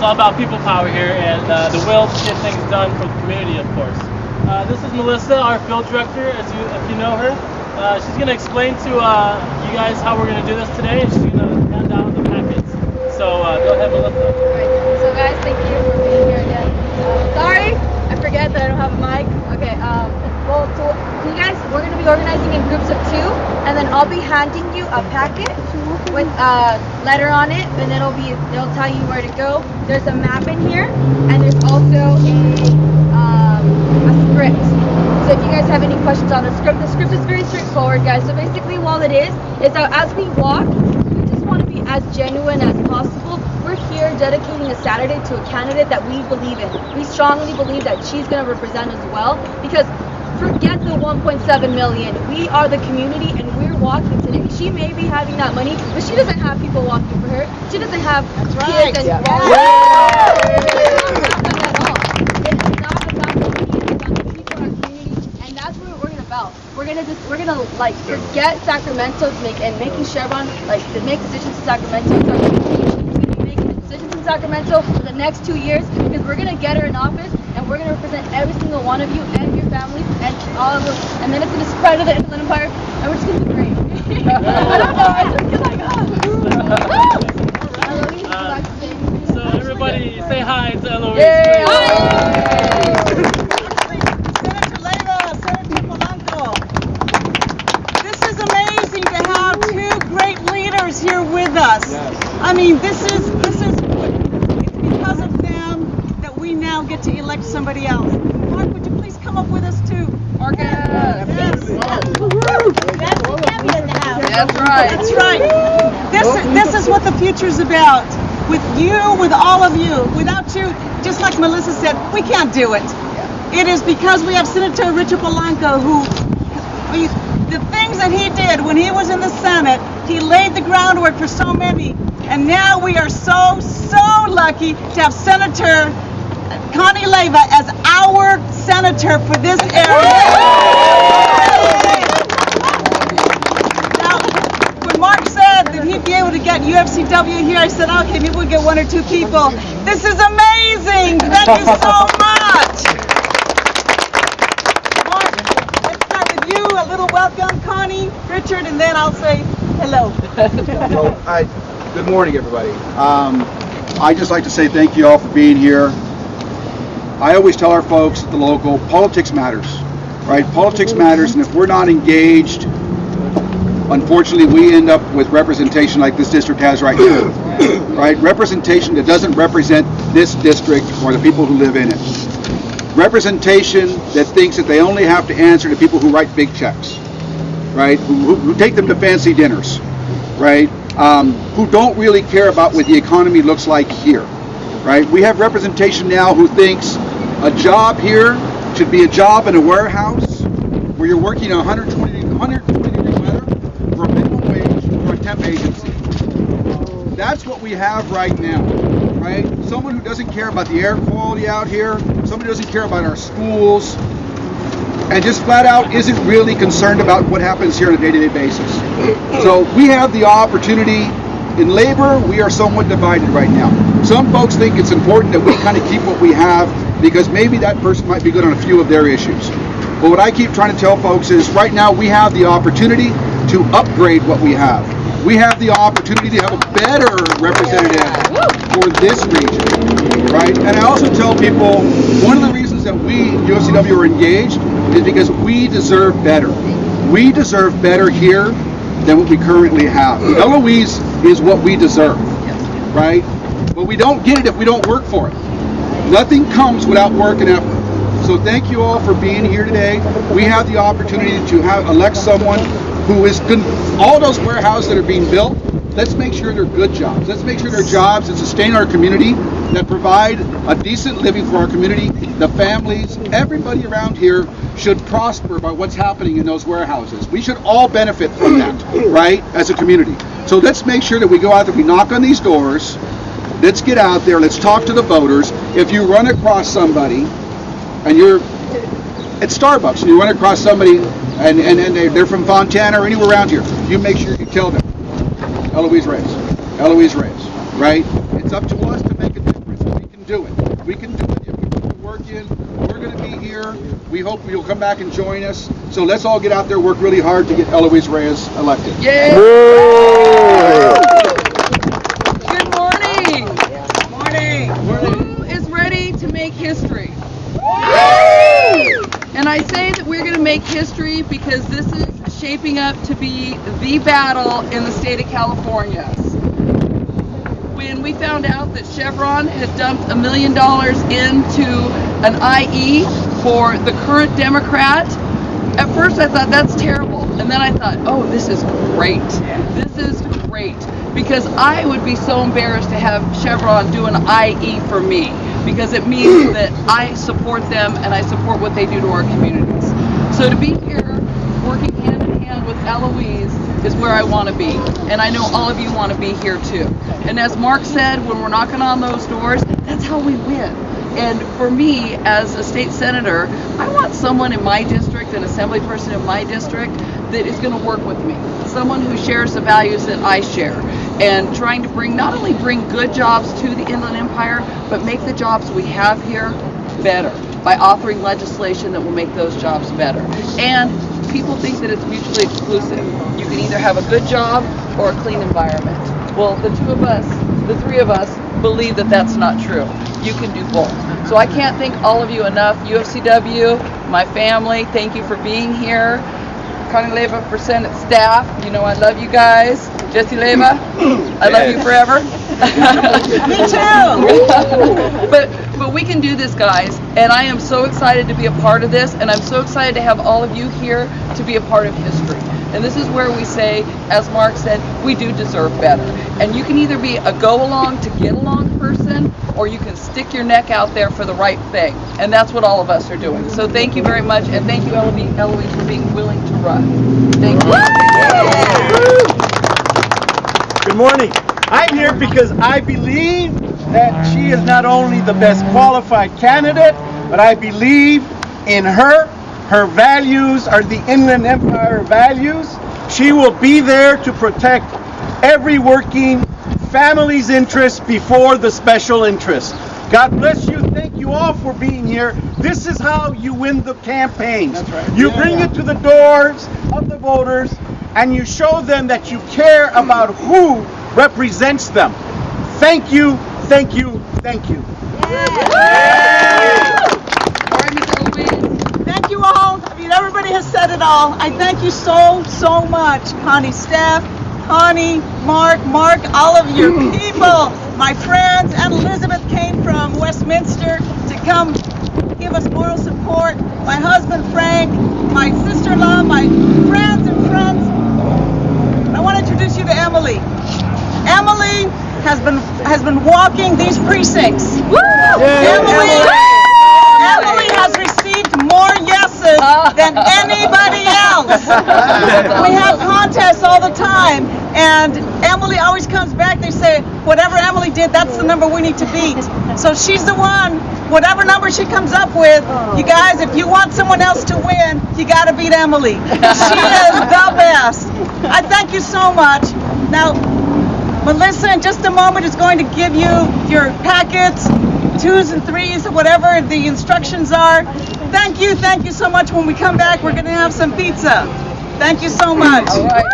it's all about people power here and the will to get things done for the community, of course. This is Melissa, our field director, if you know her. She's going to explain to you guys how we're going to do this today, and she's going to hand out the packets. So go ahead, Melissa. Right. So guys, thank you for being here again. Sorry, I forget that I don't have a mic. Okay. Well, so you guys, we're going to be organizing in groups of 2, and then I'll be handing you a packet with a letter on it, and it'll tell you where to go. There's a map in here, and there's also a script. So if you guys have any questions on the script is very straightforward, guys. So basically, all it is that as we walk, we just want to be as genuine as possible. We're here dedicating a Saturday to a candidate that we believe in. We strongly believe that she's going to represent us well, because forget the 1.7 million. We are the community, and we're walking today. She may be having that money, but she doesn't have people walking for her. She doesn't have kids and It's not about the money, it's about the people in our community, and that's what we're about. We're gonna like forget Sacramento making Chevron to make decisions in Sacramento. So we're gonna be making decisions in Sacramento for the next 2 years, because we're gonna get her in office, and we're gonna represent every single one of you and your families and all of us, and then it's gonna spread to the Inland Empire, and we're just gonna be great. I don't know, I just feel like So everybody say hi to Eloise. Yay! Senator Leyva, Senator Polanco. This is amazing to have 2 great leaders here with us. Yes. I mean, this is it's because of them that we now get to elect somebody else. Mark, would you please come up with us too? Mark, Yes. That's right. That's right. This is what the future's about. With you, with all of you. Without you, just like Melissa said, we can't do it. It is because we have Senator Richard Polanco, the things that he did when he was in the Senate, he laid the groundwork for so many. And now we are so lucky to have Senator Connie Leyva as our senator for this area. Now, when Mark said that he'd be able to get UFCW here, I said, okay, maybe we'll get 1 or 2 people. This is amazing. Thank you so much. Mark, let's start with you. A little welcome, Connie, Richard, and then I'll say hello. Good morning, everybody. I'd just like to say thank you all for being here. I always tell our folks at the local, politics matters, right? Politics matters, and if we're not engaged, unfortunately, we end up with representation like this district has right now, right? Representation that doesn't represent this district or the people who live in it. Representation that thinks that they only have to answer to people who write big checks, right? Who take them to fancy dinners, right? Who don't really care about what the economy looks like here, right? We have representation now who thinks a job here should be a job in a warehouse where you're working 120 degree weather for a minimum wage for a temp agency. That's what we have right now, right? Someone who doesn't care about the air quality out here, somebody who doesn't care about our schools, and just flat out isn't really concerned about what happens here on a day-to-day basis. So we have the opportunity. In labor, we are somewhat divided right now. Some folks think it's important that we kind of keep what we have because maybe that person might be good on a few of their issues. But what I keep trying to tell folks is right now we have the opportunity to upgrade what we have. We have the opportunity to have a better representative for this region, right? And I also tell people one of the reasons that we, UFCW, are engaged is because we deserve better. We deserve better here than what we currently have. Eloise is what we deserve, right? But we don't get it if we don't work for it. Nothing comes without work and effort. So thank you all for being here today. We have the opportunity to elect someone who is good. All those warehouses that are being built, let's make sure they're good jobs. Let's make sure they're jobs that sustain our community, that provide a decent living for our community, the families. Everybody around here should prosper by what's happening in those warehouses. We should all benefit from that, right, as a community. So let's make sure that we go out there, we knock on these doors, let's get out there, let's talk to the voters. If you run across somebody, and you're at Starbucks, and you run across somebody, and they're from Fortana or anywhere around here, you make sure you tell them, Eloise Reyes, right? It's up to us to make a difference. do it. We can do it if we put the work in. We're going to be here. We hope you'll come back and join us. So let's all get out there, work really hard to get Eloise Reyes elected. Yeah. Good morning. Morning. Who is ready to make history? And I say that we're going to make history because this is shaping up to be the battle in the state of California. When we found out that Chevron had dumped $1 million into an IE for the current Democrat, at first I thought that's terrible. And then I thought, oh, this is great. This is great. Because I would be so embarrassed to have Chevron do an IE for me. Because it means that I support them and I support what they do to our communities. So to be here, working hand in hand with Eloise is where I want to be. And I know all of you want to be here too. And as Mark said, when we're knocking on those doors, that's how we win. And for me, as a state senator, I want someone in my district, an assembly person in my district, that is going to work with me. Someone who shares the values that I share. And trying to not only bring good jobs to the Inland Empire, but make the jobs we have here better by authoring legislation that will make those jobs better. And people think that it's mutually exclusive. You can either have a good job or a clean environment. Well, the three of us believe that that's not true. You can do both. So I can't thank all of you enough. UFCW, my family, thank you for being here. Connie Leva for Senate staff, you know I love you guys. Jesse Leva, I love you forever. Me too. But we can do this, guys, and I am so excited to be a part of this, and I'm so excited to have all of you here to be a part of history. And this is where we say, as Mark said, we do deserve better. And you can either be a go-along to get along person, or you can stick your neck out there for the right thing. And that's what all of us are doing. So thank you very much, and thank you, Eloise, for being willing to run. Thank you. Good morning. I'm here because I believe that she is not only the best qualified candidate, but I believe in her. Her values are the Inland Empire values. She will be there to protect every working family's interest before the special interest. God bless you. Thank you all for being here. This is how you win the campaigns. That's right. You bring it to the doors of the voters and you show them that you care about who represents them. Thank you, thank you, thank you. Thank you all. I mean, everybody has said it all. I thank you so much, Connie staff, Connie, Mark, all of your people, my friends, and Elizabeth came from Westminster to come give us moral support. My husband, Frank, my sister-in-law, my friends and friends. I want to introduce you to Emily. Emily has been walking these precincts. Woo! Emily has received more yeses than anybody else. We have contests all the time, and Emily always comes back. They say, whatever Emily did, that's the number we need to beat. So she's the one. Whatever number she comes up with, you guys, if you want someone else to win, you got to beat Emily. She is the best. I thank you so much. Now, Melissa, in just a moment, is going to give you your packets, 2s and 3s, or whatever the instructions are. Thank you so much. When we come back, we're going to have some pizza. Thank you so much. All right.